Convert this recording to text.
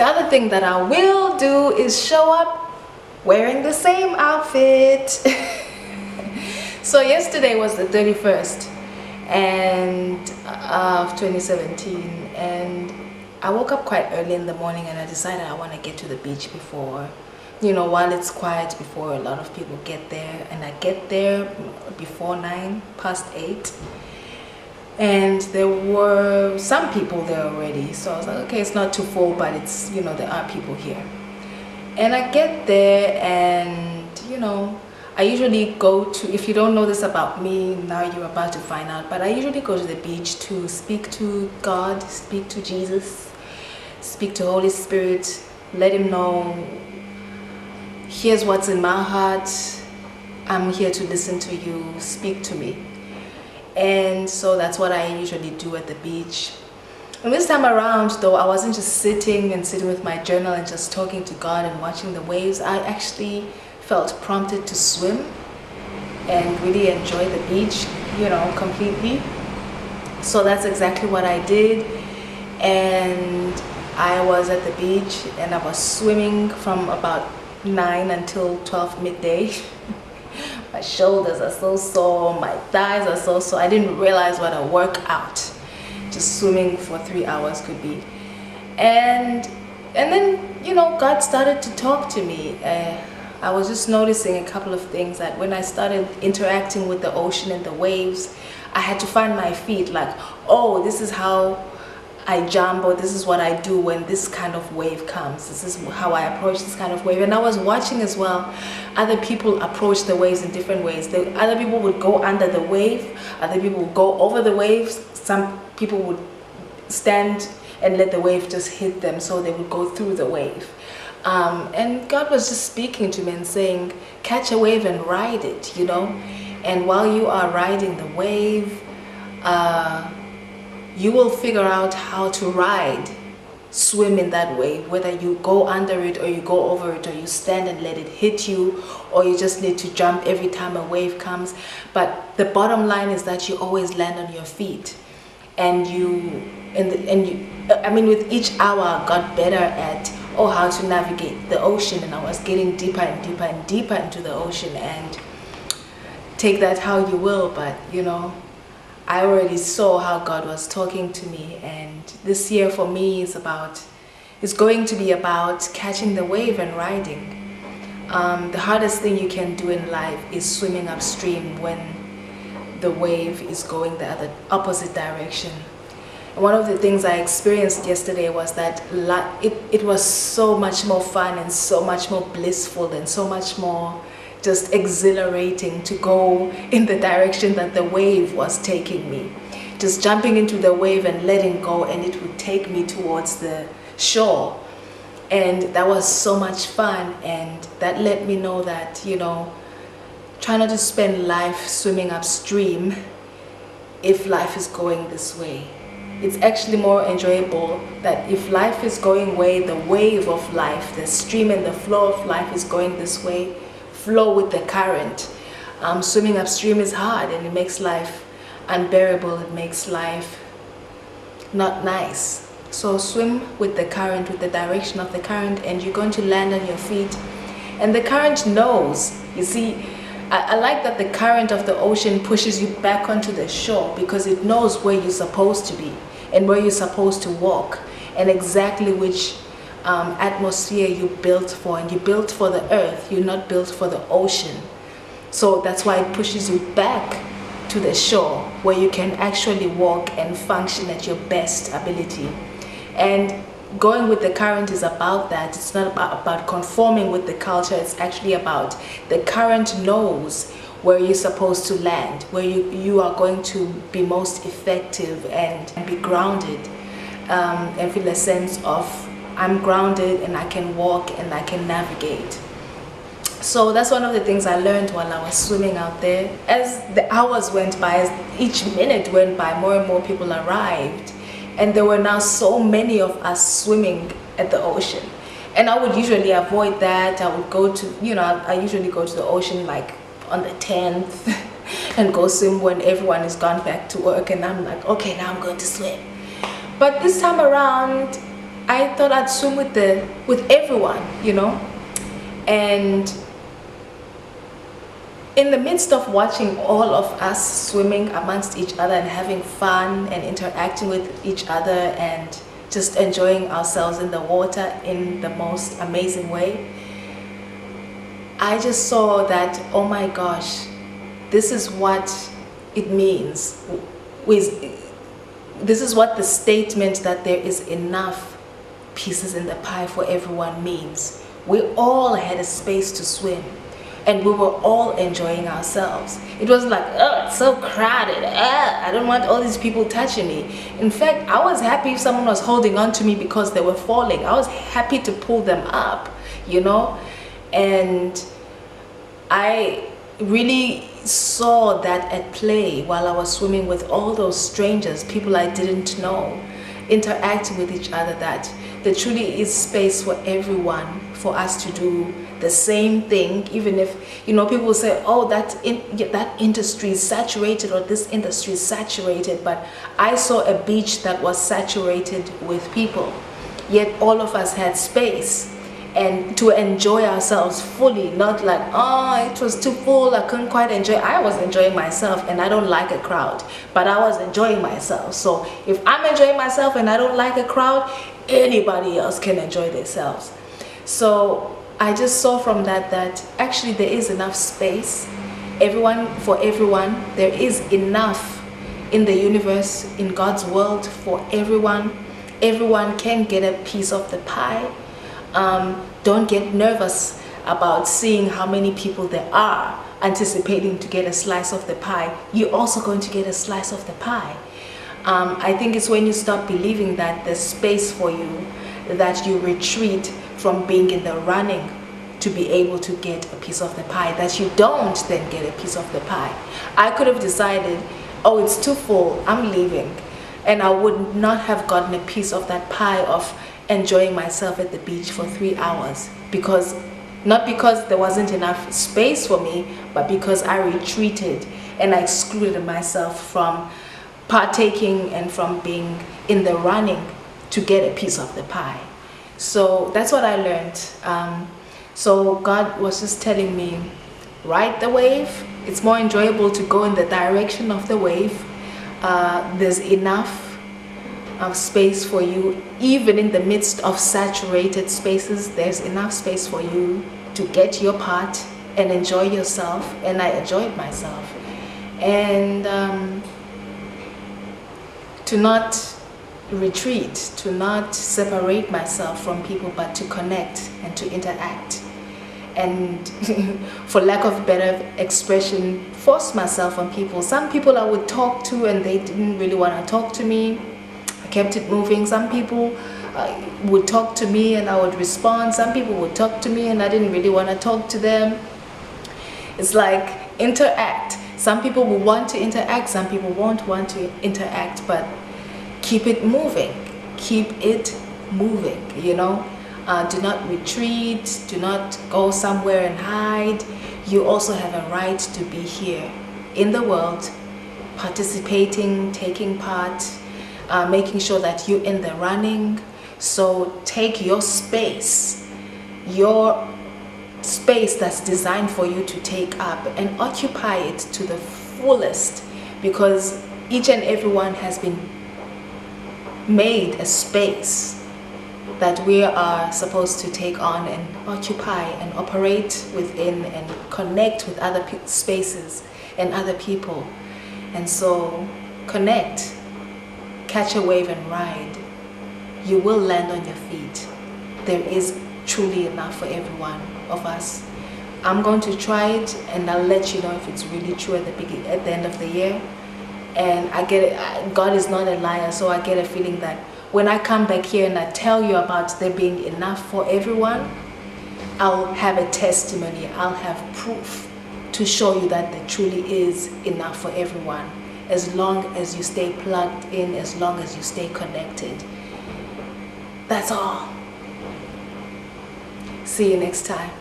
The other thing that I will do is show up wearing the same outfit. So yesterday was the 31st of 2017, and I woke up quite early in the morning, and I decided I want to get to the beach before, while it's quiet, before a lot of people get there. And I get there before 8:09, and there were some people there already. So I was like, okay, it's not too full, but it's, there are people here. And I get there, and I usually go to, if you don't know this about me, now you're about to find out, but I usually go to the beach to speak to God, speak to Jesus, speak to Holy Spirit, let him know, here's what's in my heart, I'm here to listen to you, speak to me. And so that's what I usually do at the beach. And this time around, though, I wasn't just sitting with my journal and just talking to God and watching the waves. I actually felt prompted to swim and really enjoy the beach, completely. So that's exactly what I did. And I was at the beach, and I was swimming from about 9 until 12 midday. My shoulders are so sore, my thighs are so sore. I didn't realize what a workout just swimming for 3 hours could be. And then, God started to talk to me. I was just noticing a couple of things, that when I started interacting with the ocean and the waves, I had to find my feet, like, oh, this is how I jump, or this is what I do when this kind of wave comes. This is how I approach this kind of wave. And I was watching as well other people approach the waves in different ways. Other people would go under the wave, other people would go over the waves, some people would stand and let the wave just hit them, so they would go through the wave. And God was just speaking to me and saying, catch a wave and ride it, and while you are riding the wave, you will figure out how to swim in that wave, whether you go under it or you go over it, or you stand and let it hit you, or you just need to jump every time a wave comes. But the bottom line is that you always land on your feet. And with each hour I got better at how to navigate the ocean, and I was getting deeper and deeper and deeper into the ocean. And take that how you will, but I already saw how God was talking to me. And this year for me is going to be about catching the wave and riding. The hardest thing you can do in life is swimming upstream when the wave is going the opposite direction. And one of the things I experienced yesterday was that it was so much more fun and so much more blissful and so much more just exhilarating to go in the direction that the wave was taking me. Just jumping into the wave and letting go, and it would take me towards the shore. And that was so much fun, and that let me know that, try not to spend life swimming upstream if life is going this way. It's actually more enjoyable that if life is going the wave of life, the stream and the flow of life is going this way, flow with the current. Swimming upstream is hard, and it makes life unbearable. It makes life not nice. So swim with the current, with the direction of the current, and you're going to land on your feet. And the current knows. You see, I like that the current of the ocean pushes you back onto the shore, because it knows where you're supposed to be and where you're supposed to walk, and exactly which atmosphere you built for. And you built for the earth, you're not built for the ocean. So that's why it pushes you back to the shore, where you can actually walk and function at your best ability. And going with the current is about that. It's not about conforming with the culture. It's actually about the current knows where you're supposed to land, where you are going to be most effective and be grounded, and feel a sense of, I'm grounded and I can walk and I can navigate. So that's one of the things I learned while I was swimming out there. As the hours went by, as each minute went by, more and more people arrived, and there were now so many of us swimming at the ocean. And I would usually avoid that. I would go to, I usually go to the ocean like on the 10th and go swim when everyone is gone back to work, and I'm like, okay, now I'm going to swim. But this time around, I thought I'd swim with everyone, you know. And in the midst of watching all of us swimming amongst each other and having fun and interacting with each other and just enjoying ourselves in the water in the most amazing way, I just saw that, oh my gosh, this is what it means. This is what the statement that there is enough pieces in the pie for everyone means. We all had a space to swim, and we were all enjoying ourselves. It wasn't like, oh, it's so crowded, I don't want all these people touching me. In fact, I was happy if someone was holding on to me because they were falling. I was happy to pull them up, you know. And I really saw that at play while I was swimming with all those strangers, people I didn't know, interacting with each other, that there truly is space for everyone, for us to do the same thing. Even if, you know, people will say, oh, that industry is saturated, or this industry is saturated, but I saw a beach that was saturated with people, yet all of us had space and to enjoy ourselves fully, not like, oh, it was too full, I couldn't quite enjoy. I was enjoying myself, and I don't like a crowd, but I was enjoying myself. So if I'm enjoying myself and I don't like a crowd, anybody else can enjoy themselves. So I just saw from that actually there is enough space, for everyone. There is enough in the universe, in God's world, for everyone. Everyone can get a piece of the pie. Don't get nervous about seeing how many people there are anticipating to get a slice of the pie. You're also going to get a slice of the pie. I think it's when you start believing that there's space for you, that you retreat from being in the running to be able to get a piece of the pie, that you don't then get a piece of the pie. I could have decided, oh, it's too full, I'm leaving, and I would not have gotten a piece of that pie of enjoying myself at the beach for 3 hours, not because there wasn't enough space for me, but because I retreated and I excluded myself from partaking and from being in the running to get a piece of the pie. So that's what I learned. So God was just telling me, ride the wave. It's more enjoyable to go in the direction of the wave. There's enough of space for you. Even in the midst of saturated spaces, there's enough space for you to get your part and enjoy yourself. And I enjoyed myself. And to not retreat, to not separate myself from people, but to connect and to interact. And for lack of better expression, force myself on people. Some people I would talk to and they didn't really want to talk to me. I kept it moving. Some people would talk to me and I would respond. Some people would talk to me and I didn't really want to talk to them. It's like, interact. Some people will want to interact, some people won't want to interact, but keep it moving. Keep it moving, you know. Do not retreat, do not go somewhere and hide. You also have a right to be here in the world, participating, taking part, making sure that you're in the running. So take your space that's designed for you to take up, and occupy it to the fullest, because each and everyone has been made a space that we are supposed to take on and occupy and operate within and connect with other spaces and other people. And so connect, catch a wave and ride. You will land on your feet. There is truly enough for every one of us. I'm going to try it and I'll let you know if it's really true at the end of the year. And I get it, God is not a liar, so I get a feeling that when I come back here and I tell you about there being enough for everyone, I'll have a testimony, I'll have proof to show you that there truly is enough for everyone, as long as you stay plugged in, as long as you stay connected. That's all. See you next time.